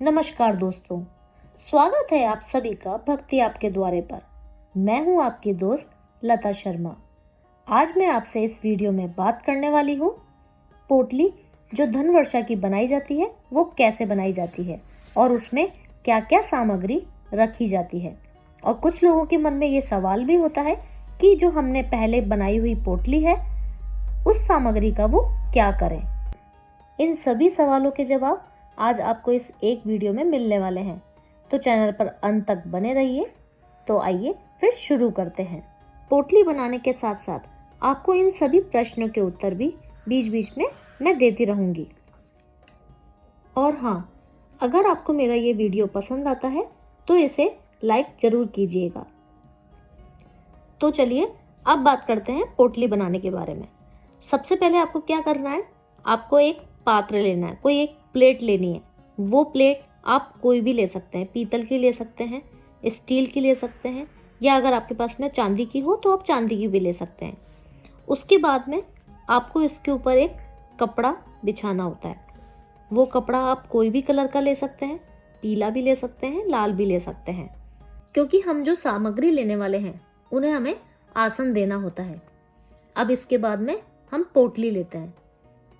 नमस्कार दोस्तों, स्वागत है आप सभी का भक्ति आपके द्वारे पर। मैं हूं आपकी दोस्त लता शर्मा। आज मैं आपसे इस वीडियो में बात करने वाली हूं पोटली जो धन वर्षा की बनाई जाती है वो कैसे बनाई जाती है और उसमें क्या क्या सामग्री रखी जाती है। और कुछ लोगों के मन में ये सवाल भी होता है कि जो हमने पहले बनाई हुई पोटली है उस सामग्री का वो क्या करें। इन सभी सवालों के जवाब आज आपको इस एक वीडियो में मिलने वाले हैं, तो चैनल पर अंत तक बने रहिए। तो आइए फिर शुरू करते हैं। पोटली बनाने के साथ साथ आपको इन सभी प्रश्नों के उत्तर भी बीच बीच में मैं देती रहूंगी। और हाँ, अगर आपको मेरा ये वीडियो पसंद आता है तो इसे लाइक जरूर कीजिएगा। तो चलिए अब बात करते हैं पोटली बनाने के बारे में। सबसे पहले आपको क्या करना है, आपको एक पात्र लेना है, कोई एक प्लेट लेनी है। वो प्लेट आप कोई भी ले सकते हैं, पीतल की ले सकते हैं, स्टील की ले सकते हैं, या अगर आपके पास में चांदी की हो तो आप चांदी की भी ले सकते हैं। उसके बाद में आपको इसके ऊपर एक कपड़ा बिछाना होता है। वो कपड़ा आप कोई भी कलर का ले सकते हैं, पीला भी ले सकते हैं, लाल भी ले सकते हैं, क्योंकि हम जो सामग्री लेने वाले हैं उन्हें हमें आसन देना होता है। अब इसके बाद में हम पोटली लेते हैं।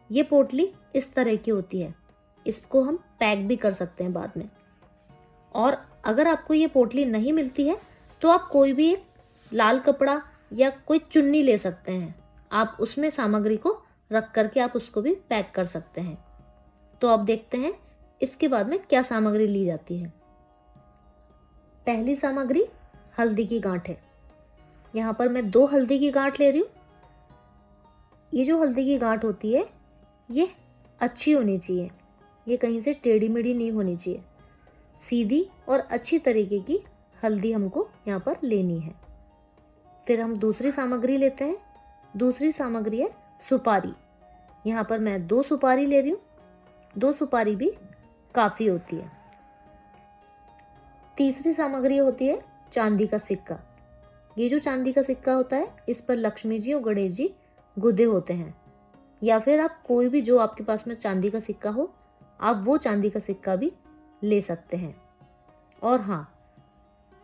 ये पोटली इस तरह की होती है, इसको हम पैक भी कर सकते हैं बाद में। और अगर आपको ये पोटली नहीं मिलती है तो आप कोई भी एक लाल कपड़ा या कोई चुन्नी ले सकते हैं, आप उसमें सामग्री को रख करके आप उसको भी पैक कर सकते हैं। तो अब देखते हैं इसके बाद में क्या सामग्री ली जाती है। पहली सामग्री हल्दी की गांठ है। यहाँ पर मैं 2 हल्दी की गांठ ले रही हूँ। ये जो हल्दी की गांठ होती है ये अच्छी होनी चाहिए, ये कहीं से टेढ़ी मेढ़ी नहीं होनी चाहिए। सीधी और अच्छी तरीके की हल्दी हमको यहाँ पर लेनी है। फिर हम दूसरी सामग्री लेते हैं। दूसरी सामग्री है सुपारी। यहाँ पर मैं 2 सुपारी ले रही हूँ। 2 सुपारी भी काफ़ी होती है। तीसरी सामग्री होती है चांदी का सिक्का। ये जो चांदी का सिक्का होता है इस पर लक्ष्मी जी और गणेश जी गुदे होते हैं, या फिर आप कोई भी जो आपके पास में चांदी का सिक्का हो आप वो चांदी का सिक्का भी ले सकते हैं। और हाँ,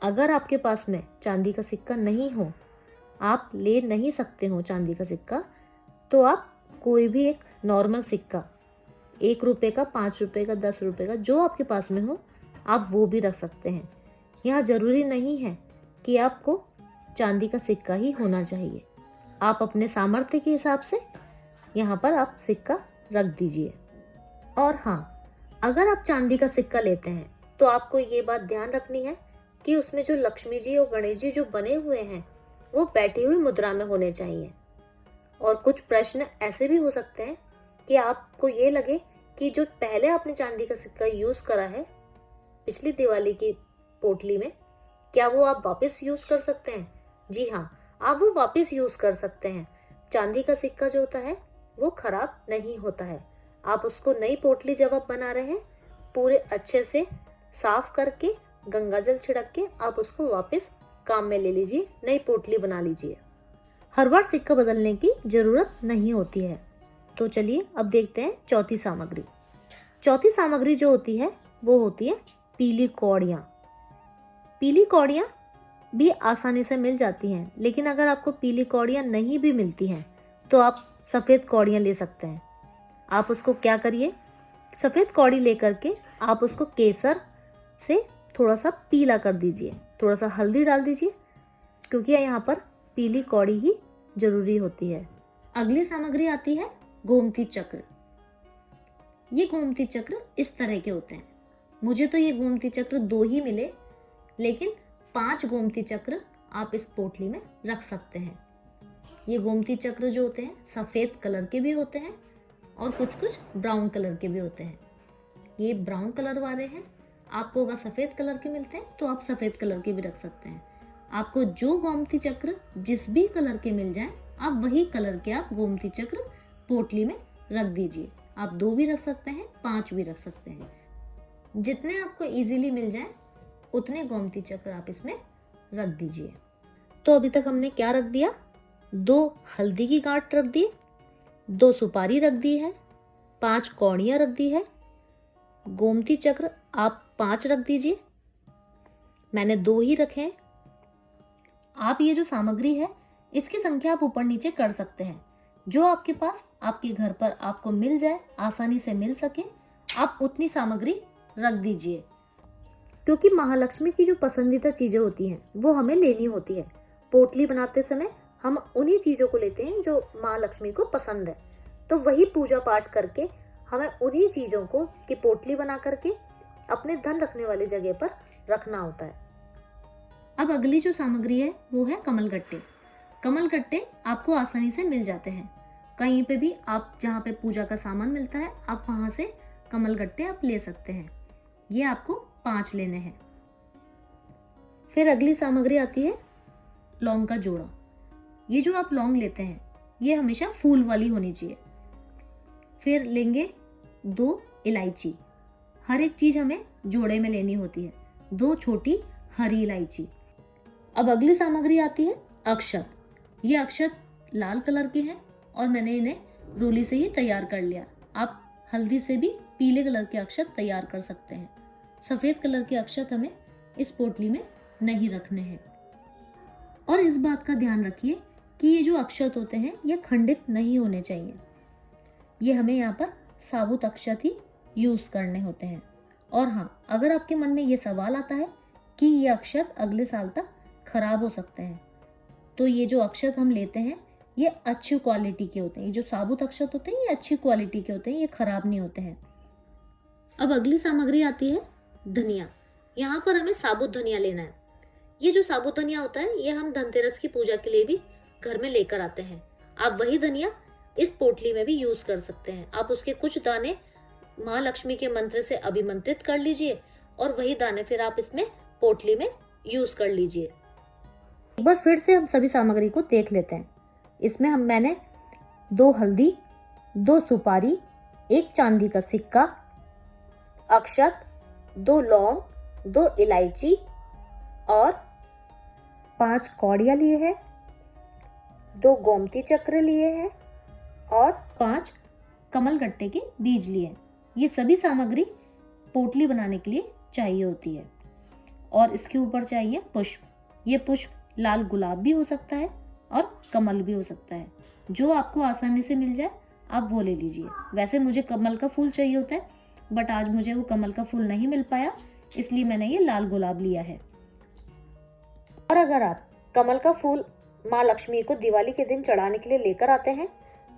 अगर आपके पास में चांदी का सिक्का नहीं हो, आप ले नहीं सकते हो चांदी का सिक्का, तो आप कोई भी एक नॉर्मल सिक्का 1 रुपये का, 5 रुपये का, 10 रुपये का, जो आपके पास में हो आप वो भी रख सकते हैं। यहाँ ज़रूरी नहीं है कि आपको चांदी का सिक्का ही होना चाहिए, आप अपने सामर्थ्य के हिसाब से यहाँ पर आप सिक्का रख दीजिए। और हाँ, अगर आप चांदी का सिक्का लेते हैं तो आपको ये बात ध्यान रखनी है कि उसमें जो लक्ष्मी जी और गणेश जी जो बने हुए हैं वो बैठी हुई मुद्रा में होने चाहिए। और कुछ प्रश्न ऐसे भी हो सकते हैं कि आपको ये लगे कि जो पहले आपने चांदी का सिक्का यूज करा है पिछली दिवाली की पोटली में, क्या वो आप वापस यूज कर सकते हैं? जी हाँ, आप वो वापस यूज कर सकते हैं। चांदी का सिक्का जो होता है वो खराब नहीं होता है। आप उसको नई पोटली जब आप बना रहे हैं पूरे अच्छे से साफ करके गंगाजल छिड़क के आप उसको वापस काम में ले लीजिए, नई पोटली बना लीजिए। हर बार सिक्का बदलने की जरूरत नहीं होती है। तो चलिए अब देखते हैं चौथी सामग्री। चौथी सामग्री जो होती है वो होती है पीली कौड़ियाँ। पीली कौड़ियाँ भी आसानी से मिल जाती हैं, लेकिन अगर आपको पीली कौड़ियाँ नहीं भी मिलती हैं तो आप सफ़ेद कौड़ियाँ ले सकते हैं। आप उसको क्या करिए, सफ़ेद कौड़ी लेकर के आप उसको केसर से थोड़ा सा पीला कर दीजिए, थोड़ा सा हल्दी डाल दीजिए, क्योंकि यहाँ पर पीली कौड़ी ही जरूरी होती है। अगली सामग्री आती है गोमती चक्र। ये गोमती चक्र इस तरह के होते हैं। मुझे तो ये गोमती चक्र 2 ही मिले, लेकिन 5 गोमती चक्र आप इस पोटली में रख सकते हैं। ये गोमती चक्र जो होते हैं सफ़ेद कलर के भी होते हैं और कुछ कुछ ब्राउन कलर के भी होते हैं। ये ब्राउन कलर वाले हैं, आपको अगर सफ़ेद कलर के मिलते हैं तो आप सफ़ेद कलर के भी रख सकते हैं। आपको जो गोमती चक्र जिस भी कलर के मिल जाए आप वही कलर के आप गोमती चक्र पोटली में रख दीजिए। आप 2 भी रख सकते हैं, 5 भी रख सकते हैं, जितने आपको इजीली मिल जाए उतने गोमती चक्र आप इसमें रख दीजिए। तो अभी तक हमने क्या रख दिया, 2 हल्दी की गांठ रख दी, 2 सुपारी रख दी है, 5 कौड़ियाँ रख दी है, गोमती चक्र आप 5 रख दीजिए, मैंने 2 ही रखे हैं। आप ये जो सामग्री है इसकी संख्या आप ऊपर नीचे कर सकते हैं, जो आपके पास आपके घर पर आपको मिल जाए, आसानी से मिल सके, आप उतनी सामग्री रख दीजिए। क्योंकि महालक्ष्मी की जो पसंदीदा चीजें होती हैं वो हमें लेनी होती है। पोटली बनाते समय हम उन्हीं चीजों को लेते हैं जो महालक्ष्मी को पसंद है, तो वही पूजा पाठ करके हमें उन्हीं चीजों को की पोटली बना करके अपने धन रखने वाली जगह पर रखना होता है। अब अगली जो सामग्री है वो है कमलगट्टे। कमलगट्टे आपको आसानी से मिल जाते हैं, कहीं पे भी आप जहाँ पे पूजा का सामान मिलता है आप वहां से कमलगट्टे आप ले सकते हैं। ये आपको 5 लेने हैं। फिर अगली सामग्री आती है लौंग का जोड़ा। ये जो आप लौंग लेते हैं ये हमेशा फूल वाली होनी चाहिए। फिर लेंगे 2 इलायची, हर एक चीज हमें जोड़े में लेनी होती है, 2 छोटी हरी इलायची। अब अगली सामग्री आती है अक्षत। ये अक्षत लाल कलर के हैं और मैंने इन्हें रूली से ही तैयार कर लिया। आप हल्दी से भी पीले कलर के अक्षत तैयार कर सकते हैं। सफेद कलर के अक्षत हमें इस पोटली में नहीं रखने हैं। और इस बात का ध्यान रखिए कि ये जो अक्षत होते हैं ये खंडित नहीं होने चाहिए। ये हमें यहाँ पर साबुत अक्षत ही यूज करने होते हैं। और हाँ, अगर आपके मन में ये सवाल आता है कि ये अक्षत अगले साल तक खराब हो सकते हैं, तो ये जो अक्षत हम लेते हैं ये अच्छी क्वालिटी के होते हैं। ये जो साबुत अक्षत होते हैं ये अच्छी क्वालिटी के होते हैं, ये खराब नहीं होते हैं। अब अगली सामग्री आती है धनिया। यहाँ पर हमें साबुत धनिया लेना है। ये जो साबुत धनिया होता है ये हम धनतेरस की पूजा के लिए भी घर में लेकर आते हैं। आप वही धनिया इस पोटली में भी यूज कर सकते हैं। आप उसके कुछ दाने महालक्ष्मी के मंत्र से अभिमंत्रित कर लीजिए और वही दाने फिर आप इसमें पोटली में यूज कर लीजिए। एक बार फिर से हम सभी सामग्री को देख लेते हैं। इसमें मैंने 2 हल्दी, 2 सुपारी, 1 चांदी का सिक्का, अक्षत, 2 लौंग, 2 इलायची और 5 कौड़ियाँ लिए हैं, 2 गोमती चक्र लिए हैं और 5 कमलगट्टे के बीज लिए। ये सभी सामग्री पोटली बनाने के लिए चाहिए होती है। और इसके ऊपर चाहिए पुष्प। ये पुष्प लाल गुलाब भी हो सकता है और कमल भी हो सकता है, जो आपको आसानी से मिल जाए आप वो ले लीजिए। वैसे मुझे कमल का फूल चाहिए होता है, बट आज मुझे वो कमल का फूल नहीं मिल पाया, इसलिए मैंने ये लाल गुलाब लिया है। और अगर आप कमल का फूल माँ लक्ष्मी को दिवाली के दिन चढ़ाने के लिए लेकर आते हैं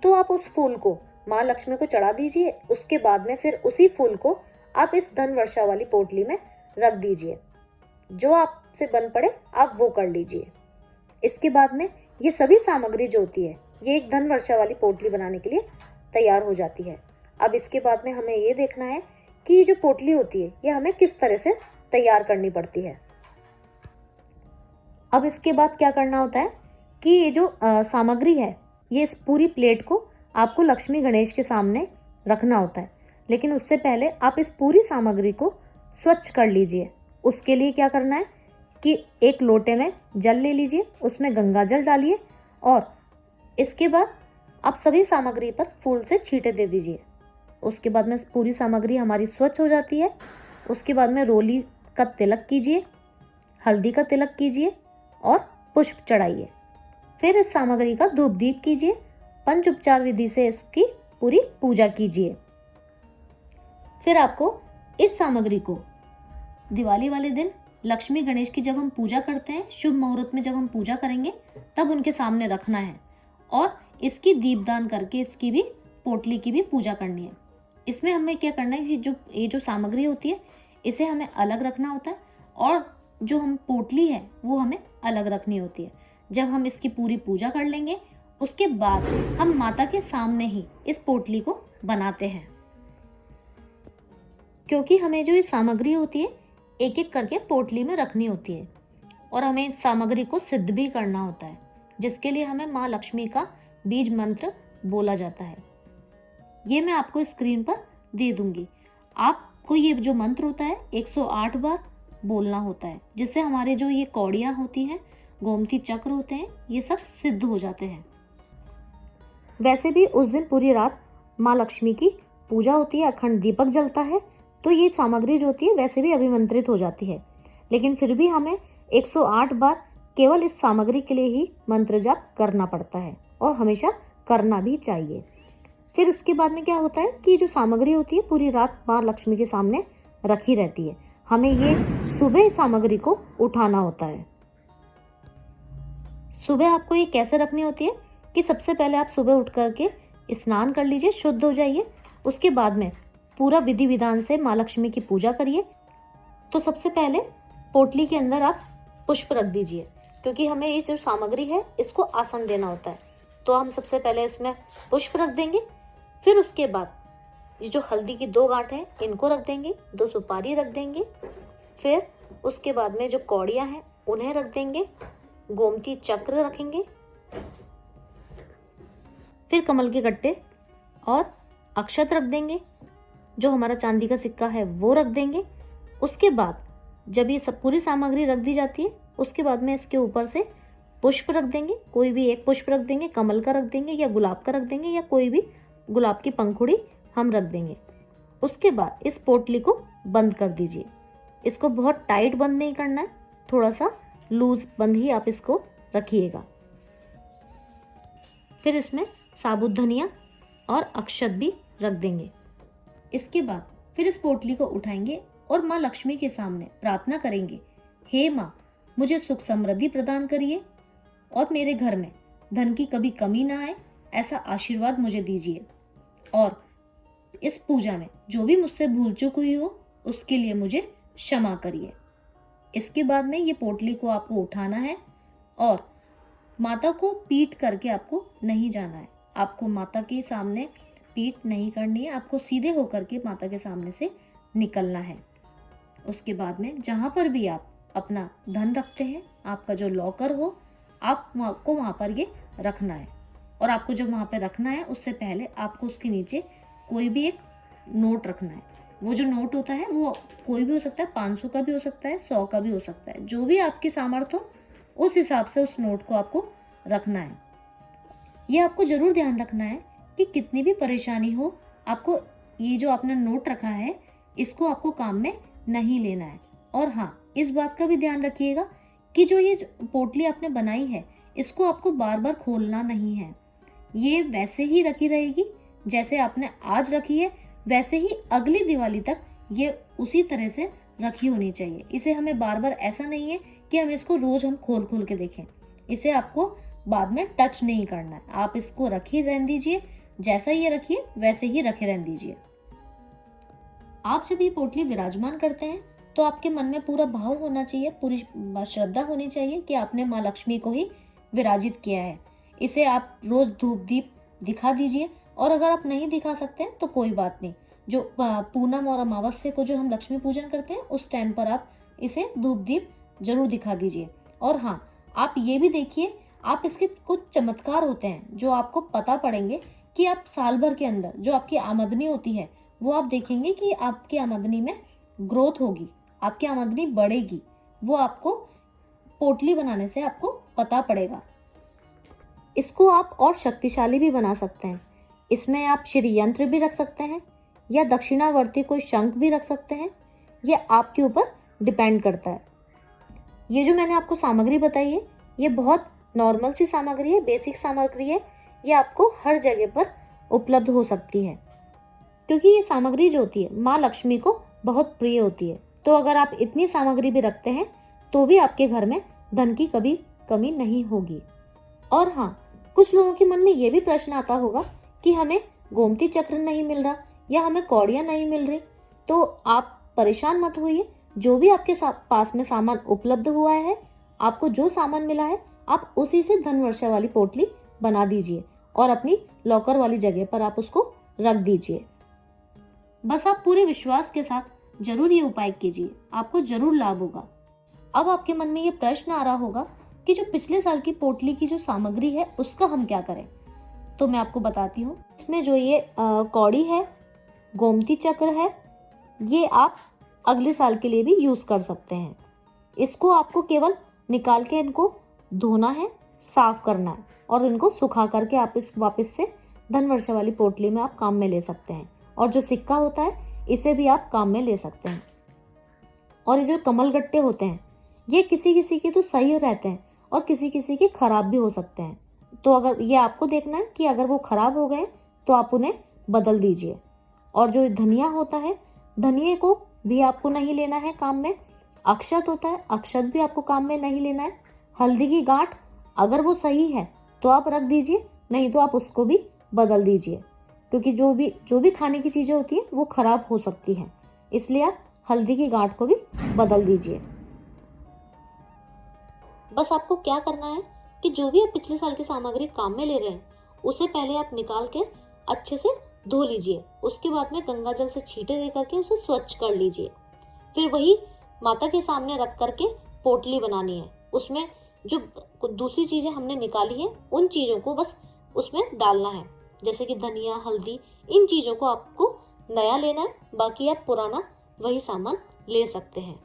तो आप उस फूल को माँ लक्ष्मी को चढ़ा दीजिए। उसके बाद में फिर उसी फूल को आप इस धन वर्षा वाली पोटली में रख दीजिए। जो आपसे बन पड़े आप वो कर लीजिए। इसके बाद में ये सभी सामग्री जो होती है ये एक धन वर्षा वाली पोटली बनाने के लिए तैयार हो जाती है। अब इसके बाद में हमें ये देखना है कि ये जो पोटली होती है ये हमें किस तरह से तैयार करनी पड़ती है। अब इसके बाद क्या करना होता है कि ये जो सामग्री है ये इस पूरी प्लेट को आपको लक्ष्मी गणेश के सामने रखना होता है। लेकिन उससे पहले आप इस पूरी सामग्री को स्वच्छ कर लीजिए। उसके लिए क्या करना है कि एक लोटे में जल ले लीजिए, उसमें गंगा जल डालिए और इसके बाद आप सभी सामग्री पर फूल से छींटे दे दीजिए। उसके बाद में पूरी सामग्री हमारी स्वच्छ हो जाती है। उसके बाद में रोली का तिलक कीजिए, हल्दी का तिलक कीजिए और पुष्प चढ़ाइए। फिर इस सामग्री का धूप दीप कीजिए, पंचोपचार विधि से इसकी पूरी पूजा कीजिए। फिर आपको इस सामग्री को दिवाली वाले दिन लक्ष्मी गणेश की जब हम पूजा करते हैं, शुभ मुहूर्त में जब हम पूजा करेंगे तब उनके सामने रखना है और इसकी दीपदान करके इसकी भी पोटली की भी पूजा करनी है। इसमें हमें क्या करना है कि ये जो सामग्री होती है इसे हमें अलग रखना होता है और जो हम पोटली है वो हमें अलग रखनी होती है। जब हम इसकी पूरी पूजा कर लेंगे उसके बाद हम माता के सामने ही इस पोटली को बनाते हैं, क्योंकि हमें जो ये सामग्री होती है एक एक करके पोटली में रखनी होती है और हमें इस सामग्री को सिद्ध भी करना होता है, जिसके लिए हमें माँ लक्ष्मी का बीज मंत्र बोला जाता है। ये मैं आपको स्क्रीन पर दे दूंगी। आपको ये जो मंत्र होता है 108 बार बोलना होता है, जिससे हमारे जो ये कौड़ियाँ होती हैं, गोमती चक्र होते हैं, ये सब सिद्ध हो जाते हैं। वैसे भी उस दिन पूरी रात माँ लक्ष्मी की पूजा होती है, अखंड दीपक जलता है, तो ये सामग्री जो होती है वैसे भी अभिमंत्रित हो जाती है, लेकिन फिर भी हमें 108 बार केवल इस सामग्री के लिए ही मंत्र जाप करना पड़ता है और हमेशा करना भी चाहिए। फिर उसके बाद में क्या होता है कि जो सामग्री होती है पूरी रात माँ लक्ष्मी के सामने रखी रहती है। हमें ये सुबह सामग्री को उठाना होता है। सुबह आपको ये कैसे रखनी होती है कि सबसे पहले आप सुबह उठ करके स्नान कर लीजिए, शुद्ध हो जाइए। उसके बाद में पूरा विधि विधान से माँ लक्ष्मी की पूजा करिए। तो सबसे पहले पोटली के अंदर आप पुष्प रख दीजिए, क्योंकि हमें ये जो सामग्री है इसको आसन देना होता है। तो हम सबसे पहले इसमें पुष्प रख देंगे। फिर उसके बाद ये जो हल्दी की 2 गांठ हैं इनको रख देंगे, 2 सुपारी रख देंगे। फिर उसके बाद में जो कौड़ियाँ हैं उन्हें रख देंगे, गोमती चक्र रखेंगे, फिर कमल के गट्टे और अक्षत रख देंगे। जो हमारा चांदी का सिक्का है वो रख देंगे। उसके बाद जब ये सब पूरी सामग्री रख दी जाती है, उसके बाद में इसके ऊपर से पुष्प रख देंगे। कोई भी एक पुष्प रख देंगे, कमल का रख देंगे या गुलाब का रख देंगे या कोई भी गुलाब की पंखुड़ी हम रख देंगे। उसके बाद इस पोटली को बंद कर दीजिए। इसको बहुत टाइट बंद नहीं करना है, थोड़ा सा लूज बंद ही आप इसको रखिएगा। फिर इसमें साबुत धनिया और अक्षत भी रख देंगे। इसके बाद फिर इस पोटली को उठाएंगे और माँ लक्ष्मी के सामने प्रार्थना करेंगे, हे माँ, मुझे सुख समृद्धि प्रदान करिए और मेरे घर में धन की कभी कमी ना आए, ऐसा आशीर्वाद मुझे दीजिए। और इस पूजा में जो भी मुझसे भूल चूक हुई हो उसके लिए मुझे क्षमा करिए। इसके बाद में ये पोटली को आपको उठाना है और माता को पीठ करके आपको नहीं जाना है। आपको माता के सामने पीठ नहीं करनी है, आपको सीधे होकर के माता के सामने से निकलना है। उसके बाद में जहाँ पर भी आप अपना धन रखते हैं, आपका जो लॉकर हो, आपको वहाँ पर ये रखना है। और आपको जब वहाँ पे रखना है उससे पहले आपको उसके नीचे कोई भी एक नोट रखना है। वो जो नोट होता है वो कोई भी हो सकता है, 500 का भी हो सकता है, 100 का भी हो सकता है, जो भी आपकी सामर्थ्य हो उस हिसाब से उस नोट को आपको रखना है। ये आपको जरूर ध्यान रखना है कि कितनी भी परेशानी हो, आपको ये जो आपने नोट रखा है इसको आपको काम में नहीं लेना है। और हाँ, इस बात का भी ध्यान रखिएगा कि जो ये पोटली आपने बनाई है इसको आपको बार बार खोलना नहीं है। ये वैसे ही रखी रहेगी जैसे आपने आज रखी है, वैसे ही अगली दिवाली तक ये उसी तरह से रखी होनी चाहिए। इसे हमें बार बार ऐसा नहीं है कि हम इसको रोज हम खोल खोल के देखें। इसे आपको बाद में टच नहीं करना है। आप इसको रखी रहने दीजिए, जैसा ये रखिए वैसे ही रखे रहने दीजिए। आप जब ये पोटली विराजमान करते हैं तो आपके मन में पूरा भाव होना चाहिए, पूरी श्रद्धा होनी चाहिए कि आपने माँ लक्ष्मी को ही विराजित किया है। इसे आप रोज धूप दीप दिखा दीजिए। और अगर आप नहीं दिखा सकते हैं तो कोई बात नहीं, जो पूनम और अमावस्या को जो हम लक्ष्मी पूजन करते हैं उस टाइम पर आप इसे धूप दीप जरूर दिखा दीजिए। और हाँ, आप ये भी देखिए, आप इसके कुछ चमत्कार होते हैं जो आपको पता पड़ेंगे कि आप साल भर के अंदर जो आपकी आमदनी होती है वो आप देखेंगे कि आपकी आमदनी में ग्रोथ होगी, आपकी आमदनी बढ़ेगी। वो आपको पोटली बनाने से आपको पता पड़ेगा। इसको आप और शक्तिशाली भी बना सकते हैं। इसमें आप श्री यंत्र भी रख सकते हैं या दक्षिणावर्ती कोई शंख भी रख सकते हैं। यह आपके ऊपर डिपेंड करता है। ये जो मैंने आपको सामग्री बताई है ये बहुत नॉर्मल सी सामग्री है, बेसिक सामग्री है। ये आपको हर जगह पर उपलब्ध हो सकती है, क्योंकि ये सामग्री जो होती है माँ लक्ष्मी को बहुत प्रिय होती है। तो अगर आप इतनी सामग्री भी रखते हैं तो भी आपके घर में धन की कभी कमी नहीं होगी। और हाँ, कुछ लोगों के मन में ये भी प्रश्न आता होगा कि हमें गोमती चक्र नहीं मिल रहा या हमें कौड़ियाँ नहीं मिल रही। तो आप परेशान मत होइए, जो भी आपके पास में सामान उपलब्ध हुआ है, आपको जो सामान मिला है आप उसी से धन वर्षा वाली पोटली बना दीजिए और अपनी लॉकर वाली जगह पर आप उसको रख दीजिए। बस आप पूरे विश्वास के साथ जरूर ये उपाय कीजिए, आपको जरूर लाभ होगा। अब आपके मन में ये प्रश्न आ रहा होगा कि जो पिछले साल की पोटली की जो सामग्री है उसका हम क्या करें। तो मैं आपको बताती हूँ। इसमें जो ये कौड़ी है, गोमती चक्र है, ये आप अगले साल के लिए भी यूज कर सकते हैं। इसको आपको केवल निकाल के इनको धोना है, साफ करना है और इनको सुखा करके आप इस वापस से धन वर्षा वाली पोटली में आप काम में ले सकते हैं। और जो सिक्का होता है इसे भी आप काम में ले सकते हैं। और ये जो कमल गट्टे होते हैं, ये किसी किसी के तो सही रहते हैं और किसी किसी के खराब भी हो सकते हैं। तो अगर ये आपको देखना है कि अगर वो खराब हो गए तो आप उन्हें बदल दीजिए। और जो धनिया होता है, धनिये को भी आपको नहीं लेना है काम में। अक्षत होता है, अक्षत भी आपको काम में नहीं लेना है। हल्दी की गांठ अगर वो सही है तो आप रख दीजिए, नहीं तो आप उसको भी बदल दीजिए, क्योंकि जो भी खाने की चीज़ें होती हैं वो खराब हो सकती हैं, इसलिए आप हल्दी की गांठ को भी बदल दीजिए। बस आपको क्या करना है कि जो भी आप पिछले साल की सामग्री काम में ले रहे हैं उसे पहले आप निकाल के अच्छे से धो लीजिए। उसके बाद में गंगा जल से छींटे दे करके उसे स्वच्छ कर लीजिए। फिर वही माता के सामने रख करके पोटली बनानी है। उसमें जो दूसरी चीज़ें हमने निकाली हैं उन चीज़ों को बस उसमें डालना है, जैसे कि धनिया, हल्दी, इन चीज़ों को आपको नया लेना है, बाकी आप पुराना वही सामान ले सकते हैं।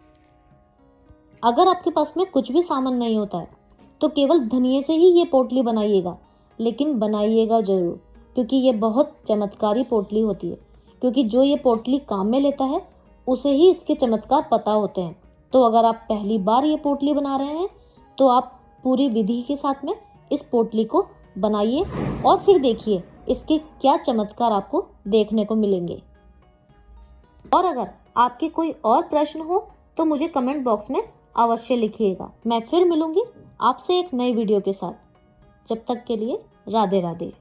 अगर आपके पास में कुछ भी सामान नहीं होता है तो केवल धनिये से ही ये पोटली बनाइएगा, लेकिन बनाइएगा ज़रूर, क्योंकि ये बहुत चमत्कारी पोटली होती है। क्योंकि जो ये पोटली काम में लेता है उसे ही इसके चमत्कार पता होते हैं। तो अगर आप पहली बार ये पोटली बना रहे हैं तो आप पूरी विधि के साथ में इस पोटली को बनाइए और फिर देखिए इसके क्या चमत्कार आपको देखने को मिलेंगे। और अगर आपके कोई और प्रश्न हो तो मुझे कमेंट बॉक्स में अवश्य लिखिएगा। मैं फिर मिलूंगी आपसे एक नई वीडियो के साथ। जब तक के लिए राधे राधे।